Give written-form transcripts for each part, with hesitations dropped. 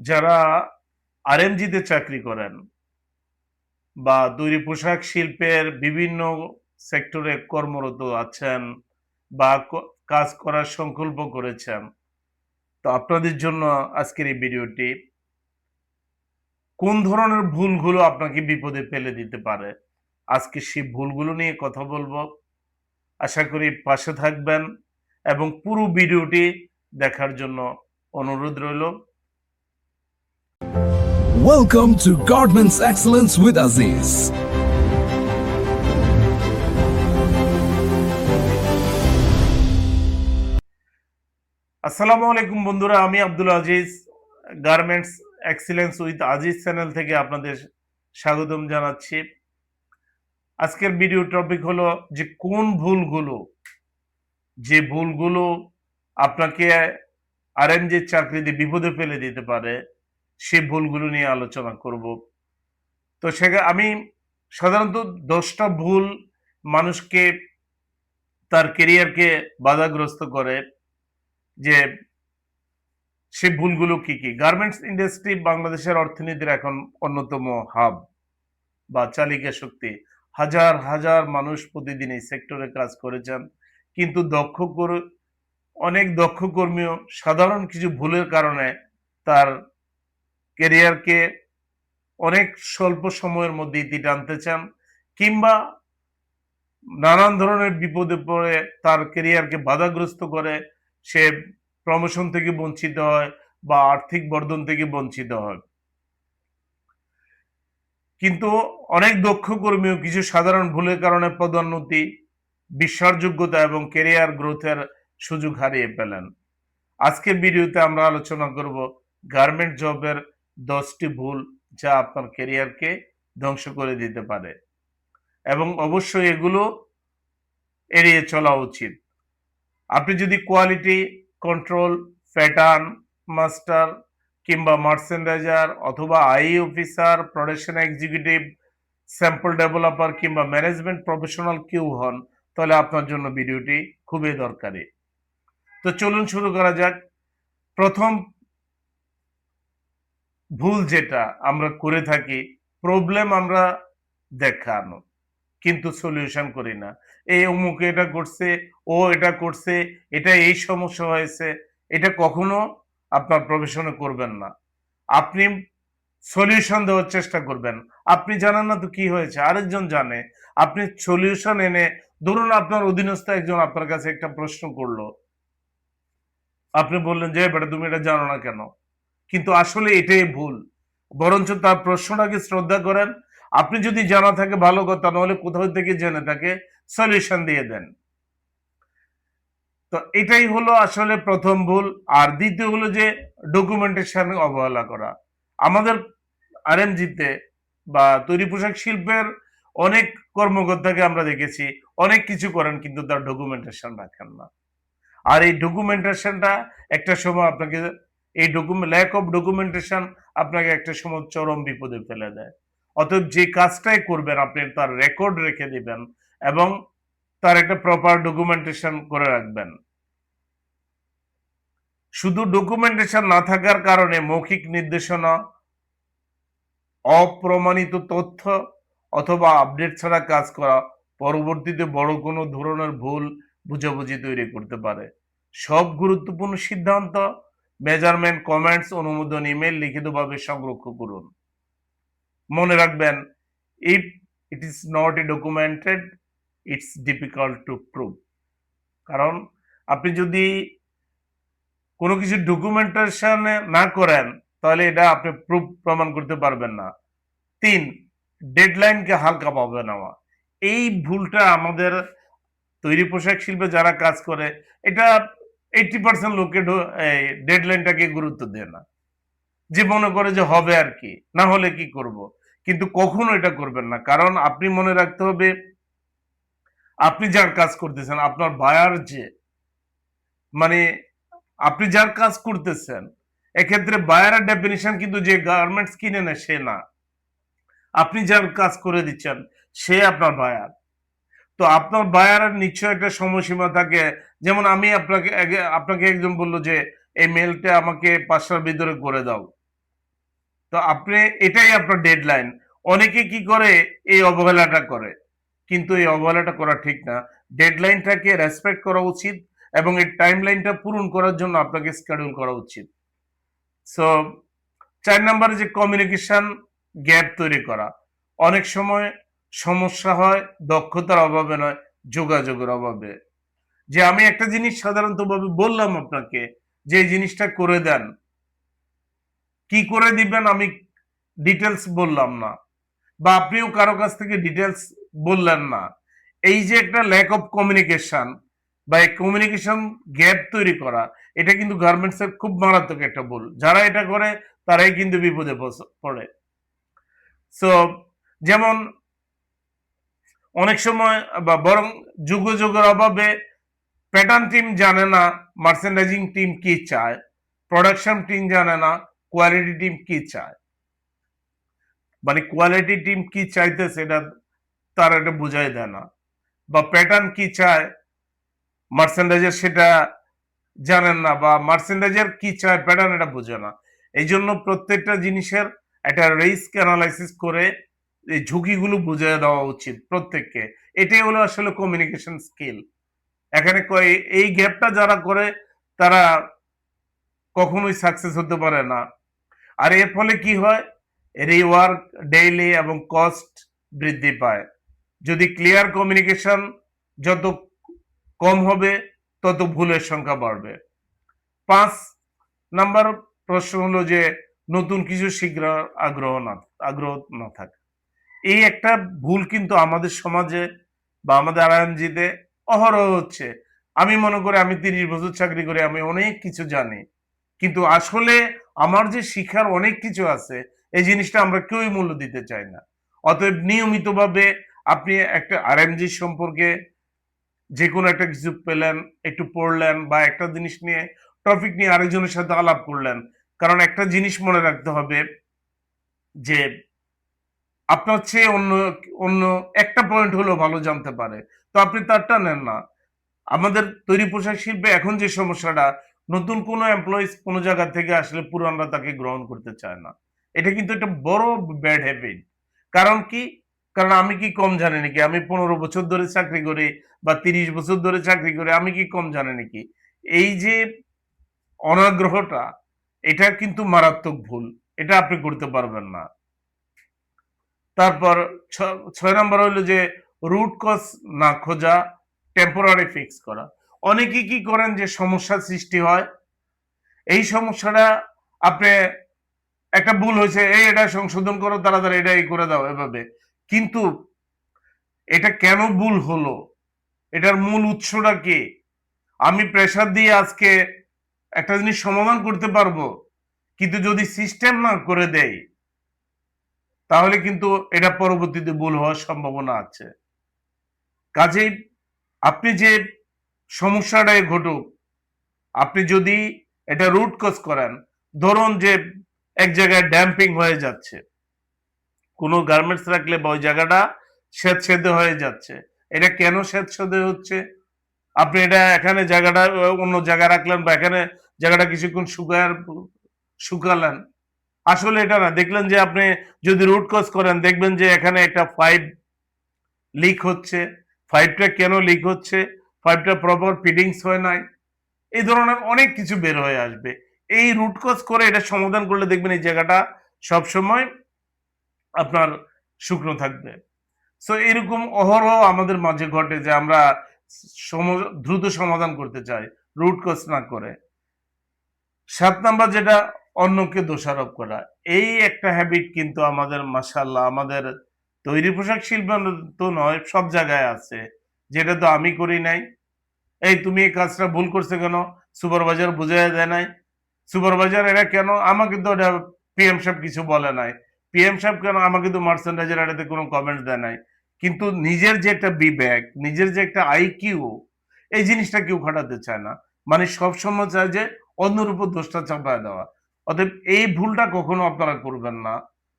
যারা আরএমজিতে চাকরি করেন বা তৈরি পোশাক শিল্পের বিভিন্ন সেক্টরে কর্মরত আছেন বা কাজ করার সংকল্প করেছেন, তো আপনাদের জন্য আজকের এই ভিডিওটি। কোন ধরনের ভুলগুলো আপনাকে বিপদে ফেলে দিতে পারে, আজকে সেই ভুলগুলো নিয়ে কথা বলবো। আশা করি পাশে থাকবেন এবং পুরো ভিডিওটি দেখার জন্য অনুরোধ রইল। Welcome to Godman's Excellence with Aziz. আসসালামু আলাইকুম বন্ধুরা, আমি Abdul Aziz, garments excellence with Aziz channel থেকে আপনাদের স্বাগতম জানাচ্ছি। আজকের ভিডিও টপিক হলো যে কোন ভুলগুলো, যে ভুলগুলো আপনাকে আরএমজি চাকরিতে বিপদে ফেলে দিতে পারে, সেই ভুলগুলো নিয়ে আলোচনা করব। তো সেখানে আমি সাধারণত 10টা ভুল মানুষকে তার কেরিয়ারকে বাধাগ্রস্ত করে, যে সেই ভুলগুলো কি কি। গার্মেন্টস ইন্ডাস্ট্রি বাংলাদেশের অর্থনীতির এখন অন্যতম হাব বা চালিকা শক্তি। হাজার হাজার মানুষ প্রতিদিন এই সেক্টরে কাজ করেছেন, কিন্তু অনেক দক্ষ কর্মীও সাধারণ কিছু ভুলের কারণে তার কেরিয়ারকে অনেক স্বল্প সময়ের মধ্যে ইতি টানতে চান, কিংবা নানান ধরনের বিপদে পড়ে তার কেরিয়ারকে বাধাগ্রস্ত করে সে প্রমোশন থেকে বঞ্চিত হয় বা আর্থিক বর্ধন থেকে বঞ্চিত হয়। কিন্তু অনেক দক্ষ কর্মীও কিছু সাধারণ ভুলের কারণে পদোন্নতি, বিশ্বাসযোগ্যতা এবং কেরিয়ার গ্রোথের সুযোগ হারিয়ে ফেলেন। আজকের ভিডিওতে আমরা আলোচনা করব গার্মেন্ট জবের 10টি ভুল যা আপনার কেরিয়ারকে ধ্বংস করে দিতে পারে, এবং অবশ্যই এগুলো এড়িয়ে চলা উচিত। আপনি যদি কোয়ালিটি কন্ট্রোল, প্যাটার্ন মাস্টার কিংবা মার্চেন্ডাইজার অথবা I officer, production executive, sample developer কিংবা ম্যানেজমেন্ট প্রফেশনাল কেউ হন, তাহলে আপনার জন্য ভিডিওটি খুবই দরকারি। তো চলুন শুরু করা যাক। প্রথম ভুল যেটা আমরা করে থাকি, প্রবলেম আমরা দেখানো কিন্তু সলিউশন করি না। এই অমুক এটা করছে, ও এটা করছে, এটা এই সমস্যা হয়েছে, এটা কখনো আপনার প্রফেশনে করবেন না। আপনি সলিউশন দেওয়ার চেষ্টা করবেন। আপনি জানেন না তো কি হয়েছে, আরেকজন জানে। আপনি সলিউশন এনে, ধরুন আপনার অধীনস্থ একজন আপনার কাছে একটা প্রশ্ন করলো, আপনি বললেন যে বেটা তুমি এটা জানো না কেন, কিন্তু আসলে এটাই ভুল। বরঞ্চ তার প্রশ্নটাকে শ্রদ্ধা করেন। আপনি যদি জানা থাকে ভালো কথা, নাহলে কোথাও থেকে জেনে থাকে সলিউশন দিয়ে দেন। তো এটাই হলো আসলে প্রথম ভুল। আর দ্বিতীয় হলো যে ডকুমেন্টেশন অবহেলা করা। আমাদের আরএমজিতে বা তৈরি পোশাক শিল্পের অনেক কর্মকর্তাকে আমরা দেখেছি অনেক কিছু করেন, কিন্তু তার ডকুমেন্টেশন রাখেন না। আর এই ডকুমেন্টেশনটা একটা সময় আপনাকে, এই ল্যাক অফ ডকুমেন্টেশন আপনাকে একটা সময় চরম বিপদে ফেলে দেয়। অতএব যে কাজটাই করবেন আপনি তার রেকর্ড রেখে দিবেন এবং তার একটা প্রপার ডকুমেন্টেশন করে রাখবেন। শুধু ডকুমেন্টেশন না থাকার কারণে মৌখিক নির্দেশনা, অপ্রমাণিত তথ্য অথবা আপডেট ছাড়া কাজ করা পরবর্তীতে বড় কোনো ধরনের ভুল বুঝাবুঝি তৈরি করতে পারে। সব গুরুত্বপূর্ণ সিদ্ধান্ত, মেজারমেন্ট, কমেন্টস, অনুমোদন ইমেল লিখিতভাবে সংরক্ষণ করুন। মনে রাখবেন, if it is not a documented, it's difficult to prove. কারণ আপনি যদি কোনো কিছু ডকুমেন্টেশন না করেন, তাহলে এটা আপনি প্রমাণ করতে পারবেন না। 3, ডেডলাইনকে হালকা ভাবে নেওয়া। এই ভুলটা আমাদের তৈরি পোশাক শিল্পে যারা কাজ করে, এটা 80% লোকে ডেডলাইনটাকে গুরুত্ব দেয় না, যে মনে করে যে হবে আর কি, না হলে কি করব। কিন্তু কখনো এটা করবেন না, কারণ আপনি মনে রাখতে হবে আপনি যার কাজ করতেছেন, আপনার বায়ার যে, মানে আপনি যার কাজ করতেছেন, এক্ষেত্রে বায়ারের ডেফিনিশন কিন্তু যে গার্মেন্টস কিনে নেয় সে না। আপনি যার কাজ করে দিচ্ছেন সে আপনার বায়ার। তো আপনার বায়ারের নিশ্চয় একটা সময়সীমা থাকে। যেমন আপনাকে একজন বললো যে এই মেলটা আমাকে 5টার ভিতরে করে দাও, তো আপনি এটাই আপনার ডেডলাইন। অনেকে কি করে এই অবহেলাটা করে, কিন্তু এই অবহেলাটা করা ঠিক না। ডেডলাইনটাকে রেসপেক্ট করা উচিত এবং এই টাইমলাইনটা পূরণ করার জন্য আপনাকে শিডিউল করা উচিত। সো 4 নম্বরে যে কমিউনিকেশন গ্যাপ তৈরি করা। অনেক সময় সমস্যা হয় দক্ষতার অভাবে নয়, যোগাযোগের অভাবে। যে আমি একটা জিনিস সাধারণতভাবে বললাম আপনাকে যে এই জিনিসটা করে দেন, কি করে দিবেন আমি ডিটেলস বললাম না, বা আপনিও কারো কাছ থেকে ডিটেলস বললেন না। এই যে একটা ল্যাক অফ কমিউনিকেশন বা এই কমিউনিকেশন গ্যাপ তৈরি করা, এটা কিন্তু গার্মেন্টস এর খুব মারাত্মক একটা ভুল। যারা এটা করে তারাই কিন্তু বিপদে পড়ে। সো যেমন অনেক সময় বা বরং যোগাযোগের অভাবে প্যাটার্ন টিম জানে না মার্চেন্ডাইজিং টিম কি চায়, প্রোডাকশন টিম জানে না কোয়ালিটি টিম কি চায়। মানে কোয়ালিটি টিম কি চাইতেছে এটা তার এটা বুঝাই দেয় না, বা প্যাটার্ন কি চায় মার্চেন্ডাইজার সেটা জানেন না, বা মার্চেন্ডাইজার কি চায় প্যাটার্ন এটা বুঝে না। এই জন্য প্রত্যেকটা জিনিসের একটা রিস্ক অ্যানালাইসিস করে এই ঝুঁকিগুলো বুঝিয়ে দেওয়া উচিত প্রত্যেককে। এটাই হলো আসলে কমিউনিকেশন স্কিল। এখানে এই গ্যাপটা যারা করে তারা কখনোই সাকসেস হতে পারে না। আর এর ফলে কি হয়, রিওয়ার্ক ডেইলি এবং কস্ট বৃদ্ধি পায়। যদি ক্লিয়ার কমিউনিকেশন যত কম হবে তত ভুলের সংখ্যা বাড়বে। 5 নাম্বার প্রশ্ন হলো যে নতুন কিছু শিখার আগ্রহ না থাকে। এই একটা ভুল কিন্তু আমাদের সমাজে বা আমাদের আরএমজিতে অহরহ হচ্ছে। আমি মনে করি আমি 30 বছর চাকরি করে আমি অনেক কিছু জানি, কিন্তু আসলে আমার যে শিখার অনেক কিছু আছে এই জিনিসটা আমরা কেউই মূল্য দিতে চাই না। অতএব নিয়মিতভাবে আপনি একটা আরএমজি সম্পর্কে যে কোনো একটা কিছু পেলেন, একটু পড়লেন, বা একটা জিনিস নিয়ে টপিক নিয়ে আরেকজনের সাথে আলাপ করলেন। কারণ একটা জিনিস মনে রাখতে হবে যে আপনার চেয়ে অন্য অন্য একটা পয়েন্ট হলেও ভালো জানতে পারে, তো আপনি তারটা নেন না। আমাদের তৈরি পোশাক শিল্পে এখন যে সমস্যাটা, নতুন কোনো এমপ্লয়িজ কোনো জায়গা থেকে আসলে পুরানরা তাকে গ্রহণ করতে চায় না। এটা কিন্তু একটা বড় ব্যাড হ্যাবিট। কারণ কি? কারণ আমি কি কম জানি নাকি? আমি 15 বছর ধরে চাকরি করি বা 30 বছর ধরে চাকরি করি, আমি কি কম জানি নাকি? এই যে অনাগ্রহটা, এটা কিন্তু মারাত্মক ভুল। এটা আপনি করতে পারবেন না। তারপর 6 নম্বর হইলো যে রুট কজ না খোঁজা, টেম্পোরারি ফিক্স করা। অনেকে কি করেন যে সমস্যার সৃষ্টি হয়, এই সমস্যাটা আপনি একটা ভুল হয়েছে, এই এটা সংশোধন করো তাড়াতাড়ি, এটা এই করে দাও এভাবে। কিন্তু এটা কেন ভুল হলো, এটার মূল উৎসটা কি? আমি প্রেসার দিয়ে আজকে একটা জিনিস সমাধান করতে পারবো, কিন্তু যদি সিস্টেম না করে দেয় তাহলে কিন্তু এটা পরবর্তীতে ভুল হওয়ার সম্ভাবনা আছে। কাজেই আপনি যে সমস্যাটাই ঘটুক, আপনি যদি এটা রুট কজ করেন, ধরুন যে এক জায়গায় ড্যাম্পিং হয়ে যাচ্ছে, কোনো গার্মেন্টস রাখলে বা ওই জায়গাটা স্যাঁতসেঁতে হয়ে যাচ্ছে, এটা কেন স্যাঁতসেঁতে হচ্ছে? আপনি এটা এখানে জায়গাটা অন্য জায়গায় রাখলেন, বা এখানে জায়গাটা কিছুক্ষণ শুকালেন, আসলে এটা না, দেখলেন যে আপনি যদি রুট কজ করেন দেখবেন যে এখানে একটা পাইপ লিক হচ্ছে। পাইপটা কেন লিক হচ্ছে? পাইপটা প্রপার ফিটিংস হয় নাই। এই ধরনের অনেক কিছু বের হয়ে আসবে। এই রুট কজ করে এটা সমাধান করলে দেখবেন এই জায়গাটা সবসময় আপনার শুকনো থাকবে। সো এরকম অহরহ আমাদের মাঝে ঘটে যে আমরা দ্রুত সমাধান করতে চাই রুট কজ না করে। 7 নাম্বার যেটা, অন্যকে দোষারোপ করা। এই একটা হ্যাবিট কিন্তু আমাদের মাশাআল্লাহ আমাদের তৈরি পোশাক শিল্প তো নয়, সব জায়গায় আছে। যেটা তো আমি করি নাই, এই তুমি এই কাজটা ভুল করছো কেন? সুপারভাইজার বুঝাইয়া দেয় নাই? সুপারভাইজার এরা কেন? আমাকে তো এটা পিএম সাহেব কিছু বলে নাই। পিএম সাহেব কেন? আমাকে তো মার্চেন্ডাইজার এটাতে কোনো কমেন্ট দেয় নাই। কিন্তু নিজের যে একটা বিবেক, নিজের যে একটা আইকিউ, এই জিনিসটা কেউ খাটাতে চায় না। মানে সবসময় চায় যে অন্যের উপর দোষটা চাপায় দেওয়া। অতএব এই ভুলটা কখনো আপনারা করবেন না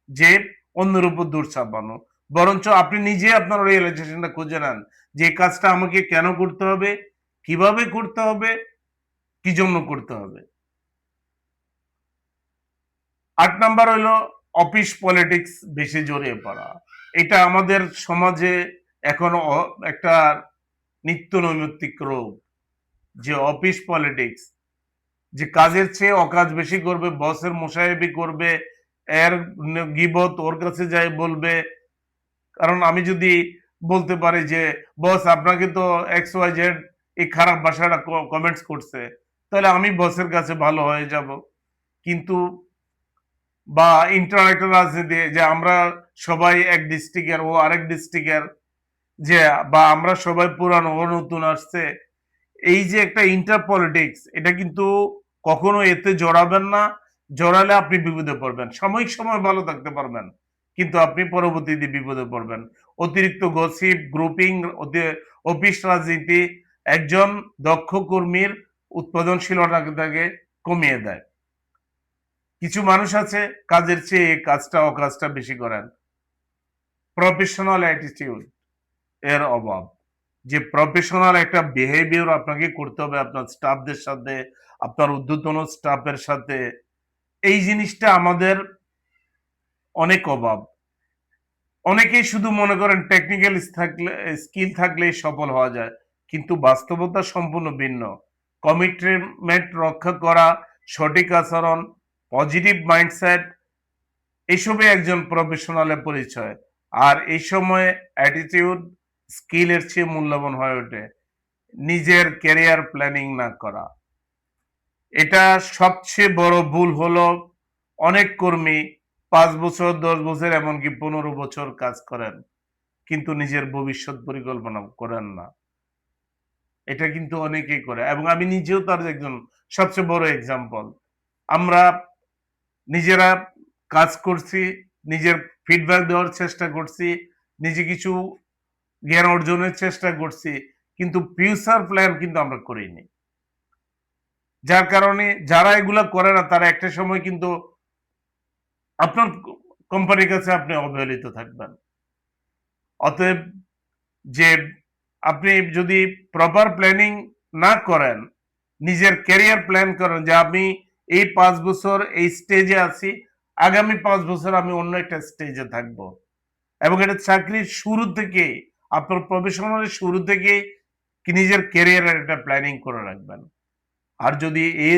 যে অন্যের উপর দোষ চাপানো। বরঞ্চ আপনি নিজে আপনার রিয়েলাইজেশনটা খুঁজে নেন যে এই কাজটা আমাকে কেন করতে হবে, কিভাবে করতে হবে, কি জন্য করতে হবে। 8 নাম্বার হইলো অফিস পলিটিক্স বেশি জড়িয়ে পড়া, এটা আমাদের সমাজে এখন একটা নিত্য নৈমিত্তিক রোগ, যে অফিস পলিটিক্স, যে কাজের চেয়ে অকাজ বেশি করবে, বসের মোসাহেবি করবে, এর গিবত ওর কাছে যাই বলবে। কারণ আমি যদি বলতে পারি যে বস আপনাকে তো এক্স ওয়াই জেড এই খারাপ ভাষাটা কমেন্টস করছে, তাহলে আমি বসের কাছে ভালো হয়ে যাব। কিন্তু বা ইন্টারনেটের রাজনীতি, যে আমরা সবাই এক ডিস্ট্রিক্টের, ও আরেক ডিস্ট্রিক্টের, যে বা আমরা সবাই পুরানো, ও নতুন আসছে, এই যে একটা ইন্টার পলিটিক্স, এটা কিন্তু কখনো এতে জড়াবেন না। জড়ালে আপনি বিপদে পড়বেন। সাময়িক সময় ভালো থাকতে পারবেন, কিন্তু আপনি পরবর্তীতে বিপদে পড়বেন। অতিরিক্ত গসিপ, গ্রুপিং, অফিস রাজনীতি একজন দক্ষ কর্মীর উৎপাদনশীলতাকে কমিয়ে দেয়। কিছু মানুষ আছে কাজের চেয়ে কাজটা অকাজটা বেশি করেন। প্রফেশনাল অ্যাটিটিউড এর অভাব, যে প্রফেশনাল একটা বিহেভিয়ার আপনাকে করতে হবে আপনার স্টাফদের সাথে, আপনার ঊর্ধ্বতন স্টাফের সাথে, এই জিনিসটা আমাদের অনেক অভাব। অনেকেই শুধু মনে করেন টেকনিক্যাল স্কিল থাকলেই সফল হওয়া যায়, কিন্তু বাস্তবতা সম্পূর্ণ ভিন্ন। কমিটমেন্ট রক্ষা করা, সঠিক আচরণ, পজিটিভ মাইন্ডসেট, এইসবই একজন প্রফেশনালের পরিচয়। আর এই সময়ে অ্যাটিটিউড স্কিলের চেয়ে মূল্যবান হয়ে ওঠে নিজের ক্যারিয়ার প্ল্যানিং না করা। এটা সবচেয়ে বড় ভুল হলো, অনেক কর্মী 5 বছর, 10 বছর, এমনকি 15 বছর কাজ করেন, কিন্তু নিজের ভবিষ্যৎ পরিকল্পনা করেন না। এটা কিন্তু অনেকেই করে, এবং আমি নিজেও তার একজন সবচেয়ে বড় এক্সাম্পল। আমরা নিজেরা কাজ করছি, নিজের ফিডব্যাক দেওয়ার চেষ্টা করছি, নিজে কিছু জ্ঞান অর্জনের চেষ্টা করছি, কিন্তু ফিউচার প্ল্যান কিন্তু আমরা করিনি। যার কারণে যারা এগুলা করে না, তারা একটা সময় কিন্তু আপনার কোম্পানির কাছে আপনি অবহেলিত থাকবেন। অতএব, যে আপনি যদি প্রপার প্ল্যানিং না করেন, নিজের ক্যারিয়ার প্ল্যান করেন যে আমি এই 5 বছর এই স্টেজে আছি, আগামী 5 বছর আমি অন্য একটা স্টেজে থাকব, এবং এটা চাকরির শুরু থেকে, আপনার প্রফেশনালের শুরু থেকে নিজের ক্যারিয়ারের একটা প্ল্যানিং করে রাখবেন। আর যদি এ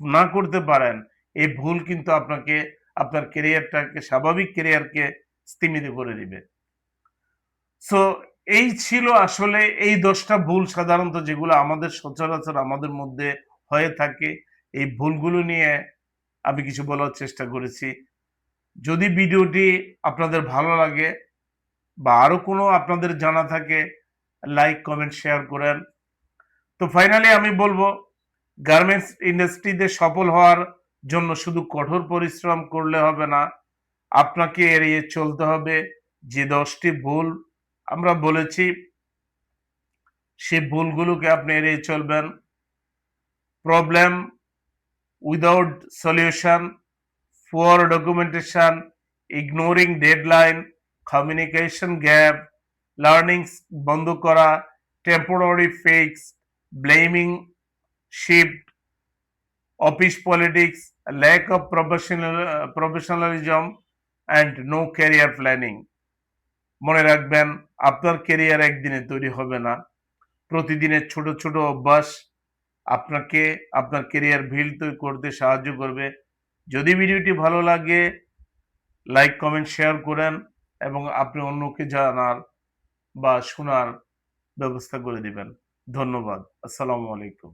না করতে পারেন, এই ভুল কিন্তু আপনাকে আপনার ক্যারিয়ারটাকে, স্বাভাবিক ক্যারিয়ারকে স্তিমিত করে দিবে। সো এই ছিল আসলে এই 10টা ভুল সাধারণত, যেগুলো আমাদের সচরাচর আমাদের মধ্যে হয়ে থাকে। এই ভুলগুলো নিয়ে আমি কিছু বলার চেষ্টা করেছি। যদি ভিডিওটি আপনাদের ভালো লাগে বা আরো কোনো আপনাদের জানা থাকে, লাইক, কমেন্ট, শেয়ার করেন। তো ফাইনালি আমি বলবো, গার্মেন্টস ইন্ডাস্ট্রিতে সফল হওয়ার জন্য শুধু কঠোর পরিশ্রম করলে হবে না, আপনাকে এড়িয়ে চলতে হবে যে 10টি ভুল আমরা বলেছি, সেই ভুলগুলোকে আপনি এড়িয়ে চলবেন। Problem without solution, poor documentation, ignoring deadline, communication gap, learning বন্ধ করা, temporary fix, blaming shift, office politics, lack of professionalism, and no career planning. মনে রাখবেন, আপনার ক্যারিয়ার একদিনে তৈরি হবে না। প্রতিদিনের ছোট ছোট অভ্যাস আপনাকে আপনার ক্যারিয়ার বিল্ড করতে সাহায্য করবে। যদি ভিডিওটি ভালো লাগে, লাইক, কমেন্ট, শেয়ার করেন, এবং আপনি অন্যকে জানার বা শোনার ব্যবস্থা করে দিবেন। ধন্যবাদ। আসসালামু আলাইকুম।